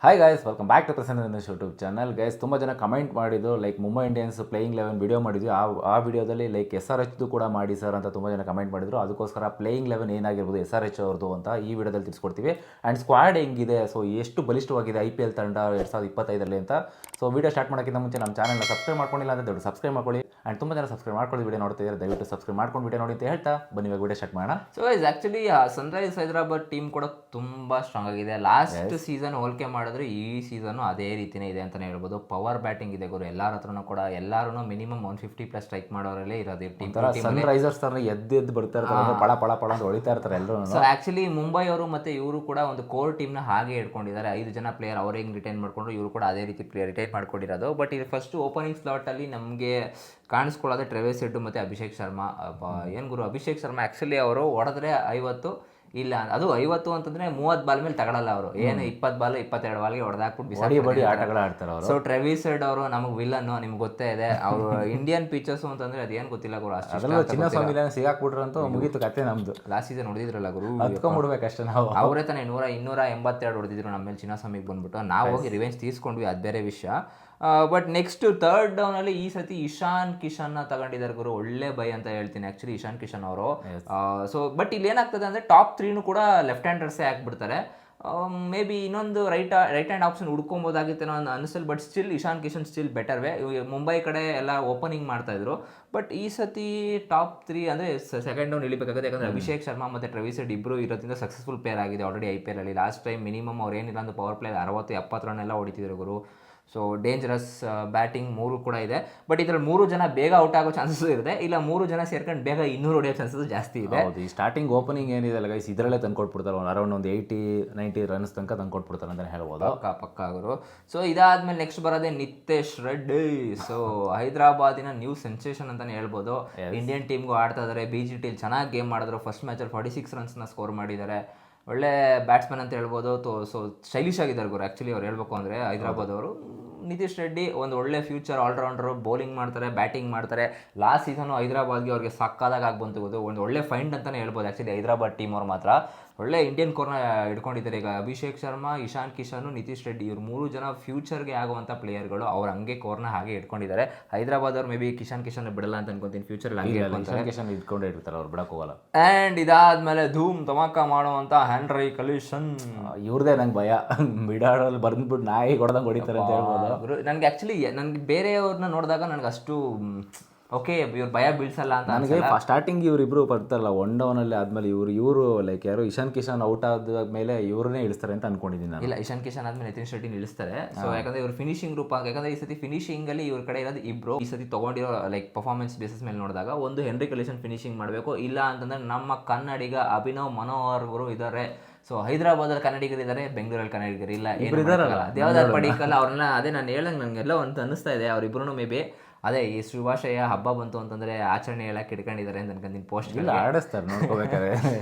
Hi guys, welcome back to Prasanna YouTube channel. Guys, ತುಂಬ ಜನ comment ಮಾಡಿದ್ದು like Mumbai Indians playing 11 video ಮಾಡಿದ್ವಿ. ಆ ವಿಡಿಯೋದಲ್ಲಿ ಲೈಕ್ SRH ಕೂಡ ಮಾಡಿ ಸರ್ ಅಂತ ತುಂಬ ಜನ ಕಮೆಂಟ್ ಮಾಡಿದ್ರು. ಅದಕ್ಕೋಸ್ಕರ ಪ್ಲೇಯಿಂಗ್ 11 ಏನಾಗಿರ್ಬೋದು SRH ಅವ್ರದ್ದು ಅಂತ ಈ ವಿಡಿಯೋದಲ್ಲಿ ತಿಳಿಸ್ಕೊಡ್ತೀವಿ. ಆ್ಯಂಡ್ ಸ್ಕ್ವಾಡ್ ಹೆಂಗಿದೆ, ಸೊ ಎಷ್ಟು ಬಲಿಷ್ಠವಾಗಿದೆ IPL ತಂಡ 2025 ಅಂತ. ಸೊ ವಿಡಿಯೋ ಸ್ಟಾರ್ಟ್ ಮಾಡೋಕ್ಕಿಂತ ಮುಂಚೆ ನಮ್ಮ ಚಾನಲ್ನ ಸಬ್ಸ್ಕ್ರೈಬ್ ಮಾಡ್ಕೊಂಡಿಲ್ಲ ಅಂದರೆ ದೊಡ್ಡ ಸಬ್ಸ್ಕ್ರೈಬ್ ಮಾಡ್ಕೊಳ್ಳಿ. ಆ್ಯಂಡ್ ತುಂಬ ಜನ ಸಬ್ಸ್ಕ್ರೈಬ್ ಮಾಡ್ಕೊಳ್ಳಿ ವಿಡಿಯೋ ನೋಡ್ತಿದ್ದಾರೆ, ದಯವಿಟ್ಟು ಸಬ್ಸ್ಕ್ರೈಬ್ ಮಾಡ್ಕೊಂಡು ವಿಡಿಯೋ ನೋಡಿ ಅಂತ ಹೇಳ್ತಾ ಬನ್ನಿ ಇವಾಗ ವಿಡಿಯೋ ಸ್ಟಾರ್ಟ್ ಮಾಡೋಣ. So is actually Sunrise Hyderabad team ಕೂಡ ತುಂಬ ಸ್ಟ್ರಾಂಗ್ ಆಗಿದೆ. ಲಾಸ್ಟ್ ಸೀಸನ್ ಹೋಲಿಕೆ ಮಾಡಿದ್ರೆ ಈ ಸೀಸನ್ ಅದೇ ರೀತಿನೇ ಇದೆ ಅಂತಲೇ ಹೇಳ್ಬೋದು. ಪವರ್ ಬ್ಯಾಟಿಂಗ್ ಇದೆ ಗುರು, ಎಲ್ಲರ ಹತ್ರನೂ ಕೂಡ ಎಲ್ಲರೂ ಮಿನಿಮಮ್ 150+ ಸ್ಟ್ರೈಕ್ ಮಾಡೋರಲ್ಲೇ ಇರೋದು ಟೀಮ್. ಸನ್ ರೈಸರ್ಸ್ ತರ ಎದ್ದು ಬರ್ತಾ ಇರ್ತಾರೆ, ಪಳ ಪಳ ಪಳ ಅಂತ ಹೊಳಿತಾ ಇರ್ತಾರೆ ಎಲ್ಲರೂ. ಸೊ ಆ್ಯಕ್ಚುಲಿ ಮುಂಬೈ ಅವರು ಮತ್ತು ಇವರು ಕೂಡ ಒಂದು ಕೋರ್ ಟೀಮ್ನ ಹಾಗೆ ಇಟ್ಕೊಂಡಿದ್ದಾರೆ. 5 ಜನ ಪ್ಲೇಯರ್ ಅವ್ರು ಹೆಂಗೆ ರಿಟೈನ್ ಮಾಡ್ಕೊಂಡ್ರು ಇವರು ಕೂಡ ಅದೇ ರೀತಿ ಪ್ಲೇಯರ್ ರಿಟೈನ್ ಮಾಡ್ಕೊಂಡಿರೋದು. ಬಟ್ ಇದು ಫಸ್ಟ್ ಓಪನಿಂಗ್ ಸ್ಲಾಟಲ್ಲಿ ನಮಗೆ ಕಾಣಿಸ್ಕೊಳ್ಳೋದೆ ಟ್ರೆವಿಸ್ ಹೆಡ್ ಮತ್ತು ಅಭಿಷೇಕ್ ಶರ್ಮಾ. ಏನು ಗುರು, ಅಭಿಷೇಕ್ ಶರ್ಮಾ ಆ್ಯಕ್ಚುಲಿ ಅವರು ಹೊಡೆದ್ರೆ 50, ಇಲ್ಲ ಅದು 50 ಅಂತಂದ್ರೆ 30 ಬಾಲ್ ಮೇಲೆ ತಗೊಳಲ್ಲ ಅವರು. ಏನು 20 ಬಾಲ್ 22 ಬಾಲ್ಗೆ ಹೊಡೆದಾಕ್ಬಿಟ್ಟು ಆಟಗಳು ಆಡ್ತಾರೆ ಅವರು. ಸೊ ಟ್ರೆವಿಸ್ ಹೆಡ್ ಅವರು ನಮಗೆ ವಿಲ್ಲನ್ನು, ನಿಮ್ಗೆ ಗೊತ್ತೇ ಇದೆ. ಅವರು ಇಂಡಿಯನ್ ಪಿಚರ್ಸ್ ಅಂತಂದ್ರೆ ಅದೇನು ಗೊತ್ತಿಲ್ಲ ಗುರು. ಅಷ್ಟು ಚಿನ್ನಸ್ವಾಮಿ ಸಿಗಾಕ್ಬಿಟ್ರಂತೂ ಮುಗೀತು ಕತೆ ನಮ್ದು. ಲಾಸ್ಟ್ ಸೀಸನ್ ಹೊಡೆದಿದ್ರಲ್ಲ ಗುರು, ಹತ್ಕೊಂಡ್ಬಿಡ್ಬೇಕಷ್ಟೇ ನಾವು. ಅವರೇ ತಾನೇ 282 ಹೊಡೆದಿದ್ರು ನಮ್ಮ ಮೇಲೆ ಚಿನ್ನಸ್ವಾಮಿಗೆ ಬಂದ್ಬಿಟ್ಟು. ನಾವು ಹೋಗಿ ರಿವೆಂಜ್ ತೀರ್ಸ್ಕೊಂಡ್ವಿ, ಅದು ಬೇರೆ ವಿಷಯ. ಬಟ್ ನೆಕ್ಸ್ಟ್ ಥರ್ಡ್ ಡೌನಲ್ಲಿ ಈ ಸತಿ ಇಶಾನ್ ಕಿಶನ್ನ ತಗೊಂಡಿದ್ದಾರೆ ಗುರು. ಒಳ್ಳೆ ಬೈ ಅಂತ ಹೇಳ್ತೀನಿ ಆ್ಯಕ್ಚುಲಿ ಇಶಾನ್ ಕಿಶನ್ ಅವರು. ಸೊ ಬಟ್ ಇಲ್ಲಿ ಏನಾಗ್ತದೆ ಅಂದರೆ ಟಾಪ್ 3 ಕೂಡ ಲೆಫ್ಟ್ ಹ್ಯಾಂಡರ್ಸೇ ಹಾಕ್ಬಿಡ್ತಾರೆ. ಮೇ ಬಿ ಇನ್ನೊಂದು ರೈಟ್ ಹ್ಯಾಂಡ್ ಆಪ್ಷನ್ ಹುಡ್ಕೊಬೋದಾಗಿತ್ತೇನೋ ಅಂತ ಅನಿಸಲ್. But still Ishan Kishan still better way. Mumbai ಕಡೆ ಎಲ್ಲ ಓಪನಿಂಗ್ ಮಾಡ್ತಾಯಿದ್ರು. ಬಟ್ ಈ ಸತಿ ಟಾಪ್ 3 ಅಂದರೆ ಸೆಕೆಂಡ್ ಡೌನ್ ಇಳಿಬೇಕಾಗುತ್ತೆ. ಯಾಕಂದರೆ ಅಭಿಷೇಕ್ ಶರ್ಮಾ ಮತ್ತು ಟ್ರೆವಿಸ್ ಹೆಡ್ ಇಬ್ಬರು ಇರೋದ್ರಿಂದ ಸಕ್ಸಸ್ಫುಲ್ ಪ್ಲೇಯರ್ ಆಗಿದೆ ಆಲ್ರೆಡಿ IPL ಅಲ್ಲಿ. ಲಾಸ್ಟ್ ಟೈಮ್ ಮಿನಿಮಮ್ ಅವ್ರು ಏನಿಲ್ಲ ಒಂದು ಪವರ್ ಪ್ಲೇ 60-70 ರನ್ ಎಲ್ಲ ಹೊಡಿತಿದ್ರು ಗುರು. ಸೊ ಡೇಂಜರಸ್ ಬ್ಯಾಟಿಂಗ್ 3 ಕೂಡ ಇದೆ. ಬಟ್ ಇದರಲ್ಲಿ 3 ಜನ ಬೇಗ ಔಟ್ ಆಗೋ ಚಾನ್ಸಸ್ ಇದೆ, ಇಲ್ಲ 3 ಜನ ಸೇರ್ಕೊಂಡು ಬೇಗ 200 ಹೊಡೆಯೋ ಚಾನ್ಸಸ್ ಜಾಸ್ತಿ ಇದೆ. ಈ ಸ್ಟಾರ್ಟಿಂಗ್ ಓಪನಿಂಗ್ ಏನಿದೆ ಅಲ್ಲ ಗೈಸ್, ಇದರಲ್ಲೇ ತಂದ್ಕೊಟ್ಬಿಡ್ತಾರೆ. ಅರೌಂಡ್ ಒಂದು 80-90 ರನ್ಸ್ ತನಕ ತಂದ್ಕೊಟ್ಬಿಡ್ತಾರೆ ಅಂತ ಹೇಳ್ಬೋದು. ಪಕ್ಕ ಅವರು. ಸೊ ಇದಾದ್ಮೇಲೆ ನೆಕ್ಸ್ಟ್ ಬರೋದೇ ನಿತೇಶ್ ರೆಡ್ಡಿ. ಸೊ ಹೈದರಾಬಾದಿನ ನ್ಯೂ ಸೆನ್ಸೇಷನ್ ಅಂತಾನೆ ಹೇಳ್ಬೋದು. ಇಂಡಿಯನ್ ಟೀಮ್ಗೂ ಆಡ್ತಾ ಇದ್ದಾರೆ. BGT ಚೆನ್ನಾಗಿ ಗೇಮ್ ಮಾಡಿದ್ರು. ಫಸ್ಟ್ ಮ್ಯಾಚಲ್ಲಿ 46 ರನ್ಸ್ನ ಸ್ಕೋರ್ ಮಾಡಿದ್ದಾರೆ. ಒಳ್ಳೆ ಬ್ಯಾಟ್ಸ್ಮನ್ ಅಂತ ಹೇಳ್ಬೋದು. ಸೊ ಸ್ಟೈಲಿಶ್ ಆಗಿದ್ದಾರೆ ಗುರು ಆ್ಯಕ್ಚುಲಿ ಅವ್ರು ಹೇಳ್ಬೇಕು ಅಂದರೆ ಹೈದರಾಬಾದ್ ಅವರು. ನಿತೀಶ್ ರೆಡ್ಡಿ ಒಂದು ಒಳ್ಳೆ ಫ್ಯೂಚರ್ ಆಲ್ರೌಂಡರು. ಬೌಲಿಂಗ್ ಮಾಡ್ತಾರೆ, ಬ್ಯಾಟಿಂಗ್ ಮಾಡ್ತಾರೆ. ಲಾಸ್ಟ್ ಸೀಸನು ಹೈದರಾಬಾದ್ಗೆ ಅವ್ರಿಗೆ ಸಕ್ಕದಾಗ ಬಂತು. ಒಂದು ಒಳ್ಳೆ ಫೈಂಡ್ ಅಂತಲೇ ಹೇಳ್ಬೋದು ಆ್ಯಕ್ಚುಲಿ ಹೈದರಾಬಾದ್ ಟೀಮ್ ಅವ್ರು ಮಾತ್ರ. ಒಳ್ಳೆ ಇಂಡಿಯನ್ ಕೋರ್ನ ಇಟ್ಕೊಂಡಿದ್ದಾರೆ ಈಗ. ಅಭಿಷೇಕ್ ಶರ್ಮಾ, ಇಶಾನ್ ಕಿಶನ್, ನಿತೀಶ್ ರೆಡ್ಡಿ ಇವ್ರು 3 ಜನ ಫ್ಯೂಚರ್ಗೆ ಆಗುವಂಥ ಪ್ಲೇಯರ್ಗಳು. ಅವ್ರು ಹಂಗೆ ಕೋರ್ನ ಹಾಗೆ ಇಟ್ಕೊಂಡಿದ್ದಾರೆ. ಹೈದರಾಬಾದ್ ಅವ್ರು ಮೇ ಬಿ ಕಿಶನ್ ಬಿಡಲ್ಲ ಅಂತ ಅನ್ಕೊಂತೀನಿ. ಫ್ಯೂಚರ್ ಇಟ್ಕೊಂಡೇ ಇರ್ತಾರೆ, ಅವ್ರು ಬಿಡಕ್ಕೆ ಹೋಗಲ್ಲ. ಆ್ಯಂಡ್ ಇದಾದ್ಮೇಲೆ ಧೂಮ್ ಧಮಾಕ ಮಾಡುವಂಥ ಹೆನ್ರಿ ಕಲಿಶನ್. ಇವ್ರದೇ ನಂಗೆ ಭಯ, ಬಿಡಾಡಲ್ಲಿ ಬಂದ್ಬಿಟ್ಟು ನಾಯಿ ಹೊಡೆದಂಗೆ ಹೊಡಿತಾರೆ ಅಂತ ಹೇಳ್ಬೋದು. ನನಗೆ ಆ್ಯಕ್ಚುಲಿ ನನಗೆ ಬೇರೆಯವ್ರನ್ನ ನೋಡಿದಾಗ ನನಗೆ ಅಷ್ಟು ಓಕೆ ಇವ್ರು ಭಯ ಬೀಳ್ಸಲ್ಲ ಅಂತ ನನಗೆ. ಸ್ಟಾರ್ಟಿಂಗ್ ಇವರಿಬ್ರು ಬರ್ತಾರಲ್ಲ 1 ಡೌನಲ್ಲಿ ಆದ್ಮೇಲೆ ಇವರು ಲೈಕ್ ಯಾರು ಇಶಾನ್ ಕಿಶನ್ ಔಟ್ ಆದ ಮೇಲೆ ಇವ್ರನ್ನೇ ಇಳಿಸ್ತಾರೆ ಅಂತ ಅನ್ಕೊಂಡಿದ್ದೀನಿ ನಾನು. ಇಲ್ಲ, ಇಶಾನ್ ಕಿಶನ್ ಆದ್ಮೇಲೆ ನಿತಿನ್ ಶೆಟ್ಟಿ ಇಳಿಸ್ತಾರೆ. ಸೊ ಯಾಕಂದ್ರೆ ಇವ್ರು ಫಿನಿಶಿಂಗ್ ರೂಪ, ಯಾಕಂದ್ರೆ ಈ ಸತಿ ಫಿನಿಶಿಂಗ್ ಅಲ್ಲಿ ಇವ್ರ ಕಡೆ ಇರೋದು ಇಬ್ರು. ಈ ಸತಿ ತಗೊಂಡಿರೋ ಲೈಕ್ ಪರ್ಫಾರ್ಮೆನ್ಸ್ ಬೇಸಿಸ್ ಮೇಲೆ ನೋಡಿದಾಗ ಒಂದು ಹೆನ್ರಿ ಕಲಿಶನ್ ಫಿನಿಶಿಂಗ್ ಮಾಡಬೇಕು, ಇಲ್ಲ ಅಂತಂದ್ರೆ ನಮ್ಮ ಕನ್ನಡಿಗ ಅಭಿನವ್ ಮನೋಹರ್ ಅವರು ಇದ್ದಾರೆ. ಸೊ ಹೈದರಾಬಾದಲ್ಲಿ ಕನ್ನಡಿಗರಿದ್ದಾರೆ, ಬೆಂಗಳೂರಲ್ಲಿ ಕನ್ನಡಿಗರಿಲ್ಲ. ದೇವದಾರ್ ಪಡಿಕಲ್ ಅವ್ರನ್ನ, ಅದೇ ನಾನು ಹೇಳಂಗೆ ನನಗೆಲ್ಲ ಅಂತ ಅನಿಸ್ತಾ ಇದೆ. ಅವರಿಬ್ರು ಮೇ ಬಿ ಅದೇ ಈ ಶುಭಾಶಯ ಹಬ್ಬ ಬಂತು ಅಂತಂದ್ರೆ ಆಚರಣೆ ಹೇಳಕ್ಕೆ ಇಟ್ಕೊಂಡಿದ್ದಾರೆ ಅಂತ ಅನ್ಕೊಂತೀನಿ. ಪೋಸ್ಟ್ ಆಡಿಸ್ತಾರೆ, ನೋಡ್ಕೋಬೇಕಾದ್ರೆ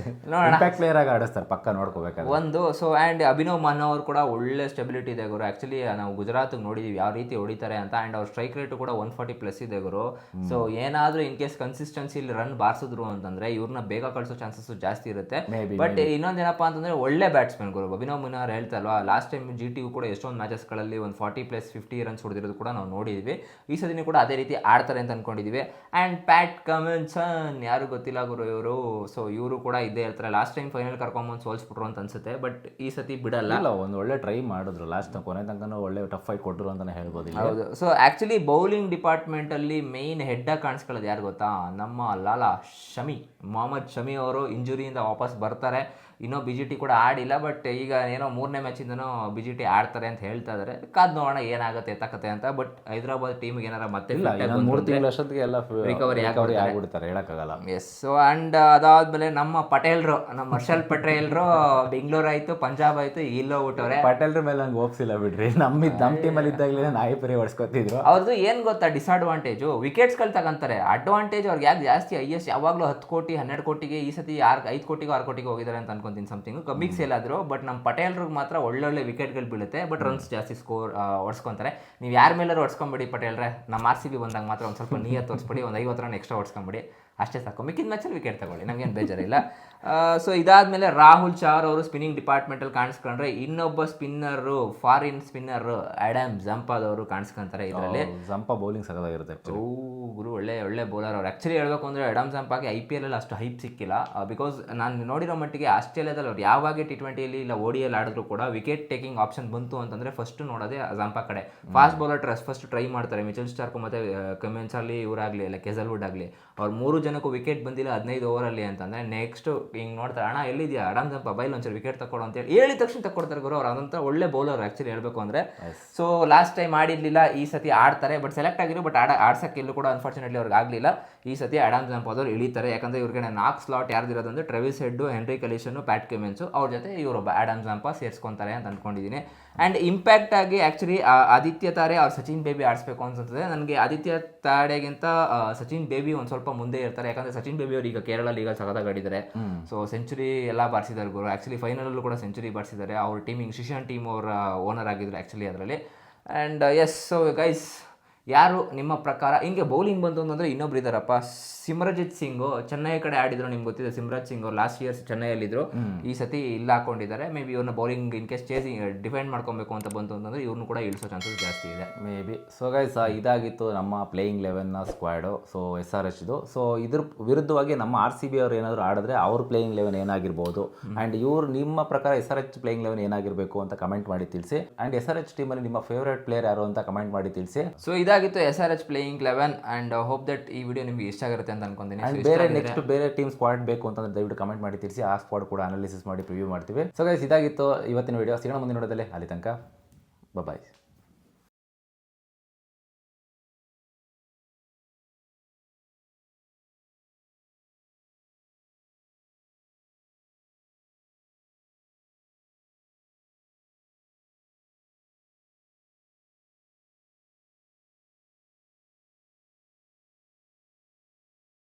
ನೋಡೋಣ, ಪ್ಲೇಯರ್ ಆಗಿ ಆಡಿಸ್ತಾರೆ ಪಕ್ಕ, ನೋಡ್ಕೋಬೇಕಾದ್ರೆ ಒಂದು. ಸೊ ಆ್ಯಂಡ್ ಅಭಿನವ್ ಮನೋಹರ್ ಕೂಡ ಒಳ್ಳೆ ಸ್ಟೆಬಿಲಿಟಿ ಇದೆ ಗುರು. ಆ್ಯಕ್ಚುಲಿ ನಾವು ಗುಜರಾತ್ಗೆ ನೋಡಿದೀವಿ ಯಾವ ರೀತಿ ಹೊಡಿತಾರೆ ಅಂತ. ಆ್ಯಂಡ್ ಅವ್ರ ಸ್ಟ್ರೈಕ್ ರೇಟು ಕೂಡ 140+ ಇದೆ ಗುರು. ಸೊ ಏನಾದರೂ ಇನ್ ಕೇಸ್ ಕನ್ಸಿಸ್ಟೆನ್ಸಿಲಿ ರನ್ ಬಾರಿಸಿದ್ರು ಅಂತಂದ್ರೆ ಇವ್ರನ್ನ ಬೇಗ ಕಳಿಸೋ ಚಾನ್ಸಸ್ ಜಾಸ್ತಿ ಇರುತ್ತೆ. ಬಟ್ ಇನ್ನೊಂದೇನಪ್ಪ ಅಂತಂದ್ರೆ ಒಳ್ಳೆ ಬ್ಯಾಟ್ಸ್ಮನ್ ಗುರು ಅಭಿನವ್ ಮನೋಹರ್. ಹೇಳ್ತಲ್ವಾ ಲಾಸ್ಟ್ ಟೈಮ್ GT ಕೂಡ ಎಷ್ಟೊಂದು ಮ್ಯಾಚಸ್ಗಳಲ್ಲಿ ಒಂದು 40+50 ರನ್ಸ್ ಹೊಡೆದಿರೋದು ಕೂಡ ನಾವು ನೋಡಿದ್ವಿ. ಈ ಸದಿನ ಕೂಡ ಅದೇ ರೀತಿ ಆಡ್ತಾರೆ ಅಂತ ಅನ್ಕೊಂಡಿದೀವಿ. ಆ್ಯಂಡ್ ಪ್ಯಾಟ್ ಕಮಿನ್ಸನ್ ಯಾರು ಗೊತ್ತಿಲ್ಲ ಗುರು ಇವರು. ಸೊ ಇವರು ಕೂಡ ಇದ್ದೇ ಇರ್ತಾರೆ. ಲಾಸ್ಟ್ ಟೈಮ್ ಫೈನಲ್ ಕರ್ಕೊಂಬಂದು ಸೋಲ್ಸ್ಬಿಟ್ರು ಅಂತ ಅನ್ಸುತ್ತೆ. ಬಟ್ ಈ ಸತಿ ಬಿಡಲ್ಲ. ಒಂದು ಒಳ್ಳೆ ಟ್ರೈ ಮಾಡಿದ್ರು ಲಾಸ್ಟ್ ಕೊನೆ ತನಕ, ಒಳ್ಳೆ ಟಫ್ ಫೈಟ್ ಕೊಟ್ಟರು ಅಂತಾನೆ ಹೇಳ್ಬೋದು. ಹೌದು. ಸೊ ಆ್ಯಕ್ಚುಲಿ ಬೌಲಿಂಗ್ ಡಿಪಾರ್ಟ್ಮೆಂಟ್ ಅಲ್ಲಿ ಮೇನ್ ಹೆಡ್ ಆಗಿ ಕಾಣಿಸ್ಕೊಳ್ಳೋದು ಯಾರು ಗೊತ್ತಾ? ನಮ್ಮ ಲಾಲಾ ಶಮಿ, ಮೊಹಮ್ಮದ್ ಶಮಿ ಅವರು ಇಂಜುರಿಯಿಂದ ವಾಪಸ್ ಬರ್ತಾರೆ. ಇನ್ನೂ BGT ಕೂಡ ಆಡಿಲ್ಲ. ಬಟ್ ಈಗ ಏನೋ 3ನೇ ಮ್ಯಾಚಿಂದನೂ BGT ಆಡ್ತಾರೆ ಅಂತ ಹೇಳ್ತಾ ಇದ್ದಾರೆ. ಕಾದ್ ನೋಡೋಣ ಏನಾಗುತ್ತೆ ಎತ್ತಕತೆ ಅಂತ. ಬಟ್ ಹೈದರಾಬಾದ್ ಟೀಮ್ಗೆ ಏನಾರ ಮತ್ತೆ 3 ತಿಂಗಳ ಅಷ್ಟೊತ್ತಿಗೆ ಎಲ್ಲ ರಿಕವರಿ ಆಗ್ಬಿಡ್ತಾರೆ, ಹೇಳಕ್ಕಾಗಲ್ಲ. ಎಸ್. ಸೊ ಆ್ಯಂಡ್ ಅದಾದ್ಮೇಲೆ ನಮ್ಮ ಪಟೇಲ್ರು, ನಮ್ಮ ಹರ್ಷಲ್ ಪಟೇಲ್ರು ಬೆಂಗಳೂರು ಆಯ್ತು, ಪಂಜಾಬ್ ಆಯ್ತು, ಇಲ್ಲೋ ಬಿಟ್ಟವ್ರೆ. ಪಟೇಲ್ರ ಮೇಲೆ ನಂಗೆ ಹೋಪ್ಸಿಲ್ಲ ಬಿಡ್ರಿ. ನಮ್ಮ ಟೀಮಲ್ಲಿ ಇದ್ದಾಗಲೇ ನಾಯಿ ಪರಿ ಹೊಡ್ಸ್ಕೊತಿದ್ರು. ಅವ್ರದ್ದು ಏನು ಗೊತ್ತಾ ಡಿಸ್ಅಡ್ವಾಂಟೇಜು? ವಿಕೆಟ್ಸ್ಗಳು ತಗೊಂತಾರೆ. ಅಡ್ವಾಂಟೇಜ್ ಅವ್ರಿಗೆ ಯಾಕೆ ಜಾಸ್ತಿ IS ಯಾವಾಗಲೂ 10 ಕೋಟಿ 12 ಕೋಟಿಗೆ, ಈ ಸತಿ 5 ಕೋಟಿಗೂ 6 ಕೋಟಿಗೆ ಹೋಗಿದ್ದಾರೆ ಅಂತ ಅನ್ಕೊಂತೀನಿ. ಸಮಥಿಂಗ್ ಕಮ್ಮಿಗೆ ಸೇಲ್ ಆದ್ರು. ಬಟ್ ನಮ್ಮ ಪಟೇಲ್ರಿಗೆ ಮಾತ್ರ ಒಳ್ಳೊಳ್ಳೆ ವಿಕೆಟ್ಗಳು ಬೀಳುತ್ತೆ. ಬಟ್ ರನ್ಸ್ ಜಾಸ್ತಿ ಸ್ಕೋರ್ ಹೊಡ್ಸ್ಕೊಂತಾರೆ. ನೀವು ಯಾರ ಮೇಲಾರು ಹೊಡ್ಸ್ಕೊಂಬಿಡಿ ಪಟೇಲ್ರೆ, ನಮ್ಮ RCB ಬಂದಾಗ ಮಾತ್ರ ಒಂದು ಸ್ವಲ್ಪ ನೀಯತ್ ತೋರಿಸ್ಬಿಡಿ, ಒಂದು 50 ರನ್ ಎಕ್ಸ್ಟ್ರಾ ಹೊಡ್ಸ್ಕೊಂಬಿಡಿ. ಅಷ್ಟೇ ಸಾಕು, ಮಿಕ್ಕಿದ ಮ್ಯಾಚಲ್ಲಿ ವಿಕೆಟ್ ತಗೊಳ್ಳಿ, ನಮಗೇನು ಬೇಜಾರಿಲ್ಲ. ಸೊ ಇದಾದಮೇಲೆ ರಾಹುಲ್ ಚಾರ್ ಅವರು ಸ್ಪಿನ್ನಿಂಗ್ ಡಿಪಾರ್ಟ್ಮೆಂಟಲ್ಲಿ ಕಾಣಿಸ್ಕೊಂಡ್ರೆ, ಇನ್ನೊಬ್ಬ ಸ್ಪಿನ್ನರು, ಫಾರಿನ್ ಸ್ಪಿನ್ನರು ಆ್ಯಡಮ್ ಜಂಪಾದವರು ಕಾಣಿಸ್ಕೊಂತಾರೆ ಇದರಲ್ಲಿ. Zampa bowling ಸಗದಾಗಿರುತ್ತೆ. ಗುರು ಒಳ್ಳೆ ಬೌಲರ್ ಅವ್ರು. ಆ್ಯಕ್ಚುಲಿ ಹೇಳ್ಬೇಕು ಅಂದರೆ ಆ್ಯಡಮ್ ಜಂಪಾಗೆ IPL ಅಲ್ಲಿ ಅಷ್ಟು ಹೈಪ್ ಸಿಕ್ಕಿಲ್ಲ, ಬಿಕಾಸ್ ನಾನು ನೋಡಿರೋ ಮಟ್ಟಿಗೆ ಆಸ್ಟ್ರೇಲಿಯಾದಲ್ಲಿ ಅವ್ರು ಯಾವಾಗ T20 ಇಲ್ಲ ODI ಆಡಿದ್ರು ಕೂಡ ವಿಕೆಟ್ ಟೇಕಿಂಗ್ ಆಪ್ಷನ್ ಬಂತು ಅಂತಂದರೆ ಫಸ್ಟ್ ನೋಡೋದೇ ಜಂಪಾ ಕಡೆ. ಫಾಸ್ಟ್ ಬೌಲರ್ ಫಸ್ಟ್ ಟ್ರೈ ಮಾಡ್ತಾರೆ, ಮಿಚೆಲ್ ಸ್ಟಾರ್ಕ್ ಮತ್ತು ಕಮೆನ್ಸ್ ಆಗಲಿ ಇವರಾಗಲಿ ಇಲ್ಲ ಕೆಸಲ್ವುಡ್ ಆಗಲಿ, ಅವ್ರು 3 ಜನಕ್ಕೂ ವಿಕೆಟ್ ಬಂದಿಲ್ಲ 15 ಓವರಲ್ಲಿ ಅಂತಂದರೆ ನೆಕ್ಸ್ಟ್ ಹಿಂಗೆ ನೋಡ್ತಾರೆ, ಅಣ್ಣ ಎಲ್ಲಿದೆಯಾ ಆ್ಯಡಮ್ ಜಂಪಾ ಬೈಲ್ ಒಂಚೂರು ವಿಕೆಟ್ ತಗೊಳ್ಳೋ ಅಂತೇಳಿ ಹೇಳಿದ ತಕ್ಷಣ ತಗೊಡ್ತಾರೆ ಗುರು ಅವ್ರು. ಅದಂತ ಒಳ್ಳೆ ಬೌಲರ್ ಆ್ಯಕ್ಚುಲಿ ಹೇಳಬೇಕು ಅಂದರೆ. ಸೊ ಲಾಸ್ಟ್ ಟೈಮ್ ಆಡಿರಲಿಲ್ಲ, ಈ ಸತಿ ಆಡ್ತಾರೆ, ಬಟ್ ಸೆಲೆಕ್ಟ್ ಆಗಿರೋ ಬಟ್ ಆಡ್ಸೋಕ್ಕೆ ಎಲ್ಲೂ ಕೂಡ ಅನ್ಫಾರ್ಚುನೇಟ್ಲಿ ಅವ್ರಿಗೆ ಆಗಲಿಲ್ಲ. ಈ ಸತಿ ಆ್ಯಡಮ್ ಜಂಪಾದವ್ರು ಇಳಿತಾರೆ, ಯಾಕಂದರೆ ಇವ್ರಿಗೆ 4 slot ಯಾರ್ದಿರೋದಂದ್ರೆ ಟ್ರೆವಿಸ್ head, henry ಕಲಿಶನು, Pat Cummins, ಅವ್ರ ಜೊತೆ ಇವರೊಬ್ಬ ಆ್ಯಡಮ್ ಜಂಪಾ ಸೇರಿಸ್ಕೊತಾರೆ ಅಂತ ಅಂದ್ಕೊಂಡಿದ್ದೀನಿ. ಆ್ಯಂಡ್ ಇಂಪ್ಯಾಕ್ಟ್ ಆಗಿ ಆ್ಯಕ್ಚುಲಿ ಆದಿತ್ಯ ತಾರೆ ಅವ್ರು ಸಚಿನ್ ಬೇಬಿ ಆಡಿಸ್ಬೇಕು ಅನ್ಸುತ್ತದೆ ನನಗೆ. ಆದಿತ್ಯ ತಾಡೆಗಿಂತ ಸಚಿನ್ ಬೇಬಿ ಒಂದು ಸ್ವಲ್ಪ ಮುಂದೆ ಇರ್ತಾರೆ, ಯಾಕಂದರೆ ಸಚಿನ್ ಬೇಬಿ ಅವರು ಈಗ ಕೇರಳ ಲೀಗಲ್ಲಿ ಸಖತ್ತಾಗಿ ಆಡಿದ್ದಾರೆ. ಸೊ ಸೆಂಚುರಿ ಎಲ್ಲ ಬಾರಿಸಿದ್ದಾರೆ ಗುರು, ಆ್ಯಕ್ಚುಲಿ ಫೈನಲಲ್ಲೂ ಕೂಡ ಸೆಂಚುರಿ ಬಾರಿಸಿದ್ದಾರೆ. ಅವ್ರ ಟೀಮಿಂಗ್ ಶಿಶಾನ್ ಟೀಮ್ ಅವರ ಓನರ್ ಆಗಿದ್ರು ಆ್ಯಕ್ಚುಲಿ ಅದರಲ್ಲಿ. ಆ್ಯಂಡ್ ಎಸ್, ಸೊ ಗೈಸ್ ಯಾರು ನಿಮ್ಮ ಪ್ರಕಾರ ಹಿಂಗೆ ಬೌಲಿಂಗ್ ಬಂತು ಅಂತಂದರೆ ಇನ್ನೊಬ್ರು ಇದ್ದಾರಪ್ಪ, ಸಿಮ್ರಜಿತ್ ಸಿಂಗು ಚೆನ್ನೈ ಕಡೆ ಆಡಿದ್ರು, ನಿಮ್ಗೆ ಗೊತ್ತಿದೆ ಸಿಮ್ರಜಿತ್ ಸಿಂಗ್ ಅವ್ರು ಲಾಸ್ಟ್ ಇಯರ್ಸ್ ಚೆನ್ನೈಯಲ್ಲಿದ್ದರು, ಈ ಸತಿ ಇಲ್ಲ ಹಾಕೊಂಡಿದ್ದಾರೆ. ಮೇ ಬಿ ಇವ್ರನ್ನ bowling in case chasing defend ಮಾಡ್ಕೊಬೇಕು ಅಂತ ಬಂತು ಅಂತಂದರೆ ಇವ್ರನ್ನೂ ಕೂಡ ಇಳಿಸೋ ಚಾನ್ಸಸ್ ಜಾಸ್ತಿ ಇದೆ ಮೇ ಬಿ. ಸೊ ಗೈಸ್ ಇದಾಗಿತ್ತು ನಮ್ಮ ಪ್ಲೇಯಿಂಗ್ 11ನ ಸ್ಕ್ವಾಡು, ಸೊ SRHದು. ಸೊ ಇದ್ರ ವಿರುದ್ಧವಾಗಿ ನಮ್ಮ RCB ಅವ್ರು ಏನಾದರೂ ಆಡಿದ್ರೆ ಅವ್ರ ಪ್ಲೇಯಿಂಗ್ 11 ಏನಾಗಿರ್ಬೋದು, ಆ್ಯಂಡ್ ಇವ್ರು ನಿಮ್ಮ ಪ್ರಕಾರ SRH ಪ್ಲೇಯಿಂಗ್ 11 ಏನಾಗಿರಬೇಕು ಅಂತ ಕಮೆಂಟ್ ಮಾಡಿ ತಿಳಿಸಿ. ಆ್ಯಂಡ್ SRH ಟೀಮಲ್ಲಿ ನಿಮ್ಮ ಫೇವ್ರೇಟ್ ಪ್ಲೇಯರ್ ಯಾರು ಅಂತ ಕಮೆಂಟ್ ಮಾಡಿ ತಿಳಿಸಿ. ಸೊ ಇದಾಗಿತ್ತು SRH playing 11 and hope that ಈ ವಿಡಿಯೋ ನಿಮಗೆ ಇಷ್ಟ ಆಗುತ್ತೆ ಅಂತ ಅನ್ಕೊಂತೀನಿ. ಬೇರೆ ನೆಕ್ಸ್ಟ್ ಬೇರೆ ಟೀಮ್ ಸ್ಕ್ವಾಡ್ ಬೇಕು ಅಂತಂದ್ರೆ ದಯವಿಟ್ಟು ಕಮೆಂಟ್ ಮಾಡಿ ತಿಳಿಸಿ, ಆ ಸ್ಕ್ವಾಡ್ ಕೂಡ ಅನಾಲಿಸಿಸ್ ಮಾಡಿ ಪ್ರಿವ್ಯೂ ಮಾಡ್ತೀವಿ. ಸೊ ಗೈಸ್ ಇದಾಗಿತ್ತು ಇವತ್ತಿನ ವಿಡಿಯೋ. ಸಿಗೋಣ ಮುಂದಿನ ವಿಡಿಯೋದಲ್ಲಿ, ಅಲ್ಲಿ ತನಕ ಬಾಯ್.